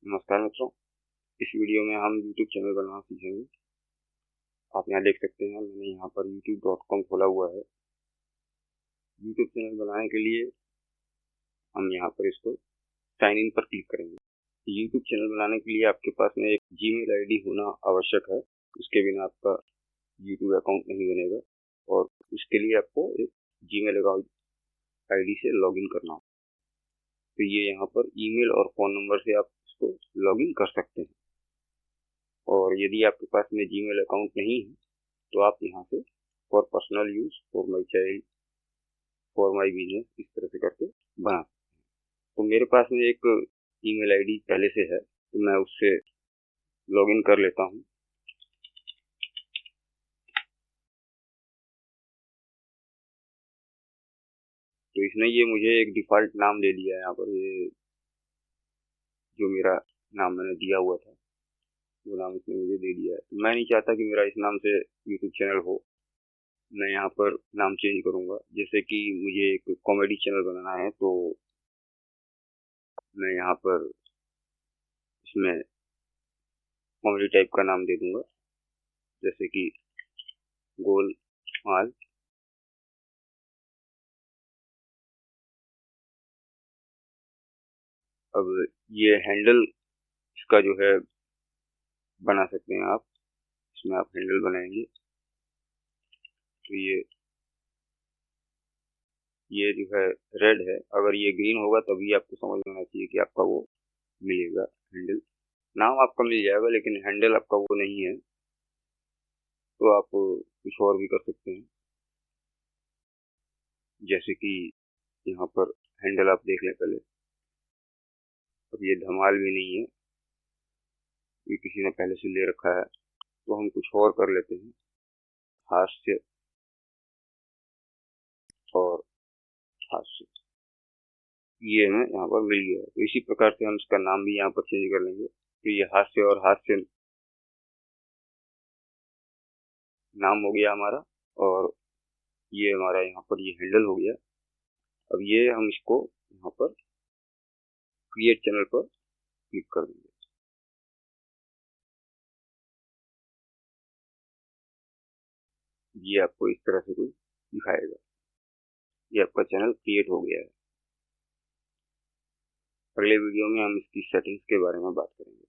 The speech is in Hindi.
नमस्कार मित्रों, इस वीडियो में हम YouTube चैनल बनाना सीखेंगे। आप यहाँ देख सकते हैं मैंने यहाँ पर youtube.com खोला हुआ है। YouTube चैनल बनाने के लिए हम यहाँ पर इसको साइन इन पर क्लिक करेंगे। YouTube चैनल बनाने के लिए आपके पास में एक Gmail ID होना आवश्यक है। उसके बिना आपका YouTube अकाउंट नहीं बनेगा और उसके लिए आपको एक Gmail अकाउंट ID से लॉगिन करना होगा। तो ये यहाँ पर ईमेल और फ़ोन नंबर से आप इसको लॉगिन कर सकते हैं। और यदि आपके पास में जीमेल अकाउंट नहीं है तो आप यहाँ से for personal use, for my child, for my business इस तरह से करके बना सकते हैं। तो मेरे पास में एक ईमेल आईडी पहले से है तो मैं उससे लॉगिन कर लेता हूँ। तो इसने ये मुझे एक डिफ़ॉल्ट नाम दे दिया है। यहाँ पर ये जो मेरा नाम मैंने दिया हुआ था वो नाम इसने मुझे दे दिया है। तो मैं नहीं चाहता कि मेरा इस नाम से यूट्यूब चैनल हो। मैं यहाँ पर नाम चेंज करूँगा। जैसे कि मुझे एक कॉमेडी चैनल बनाना है तो मैं यहाँ पर इसमें कॉमेडी टाइप का नाम दे दूंगा, जैसे कि गोलमाल। अब ये हैंडल इसका जो है बना सकते हैं आप। इसमें आप हैंडल बनाएंगे तो ये जो है रेड है। अगर ये ग्रीन होगा तभी आपको समझ में आना चाहिए कि आपका वो मिलेगा हैंडल। नाम आपका मिल जाएगा लेकिन हैंडल आपका वो नहीं है, तो आप कुछ और भी कर सकते हैं। जैसे कि यहाँ पर हैंडल आप देख लें पहले। अब ये धमाल भी नहीं है, ये किसी ने पहले से ले रखा है, तो हम कुछ और कर लेते हैं। हास्य और हास्य ये हमें यहाँ पर मिल गया है। तो इसी प्रकार से हम इसका नाम भी यहाँ पर चेंज कर लेंगे। तो ये हास्य और हास्य नाम हो गया हमारा, और ये हमारा यहाँ पर ये हैंडल हो गया। अब ये हम इसको यहाँ पर क्रिएट चैनल पर क्लिक कर देंगे। ये आपको इस तरह से कुछ दिखाएगा। ये आपका चैनल क्रिएट हो गया है। अगले वीडियो में हम इसकी सेटिंग्स के बारे में बात करेंगे।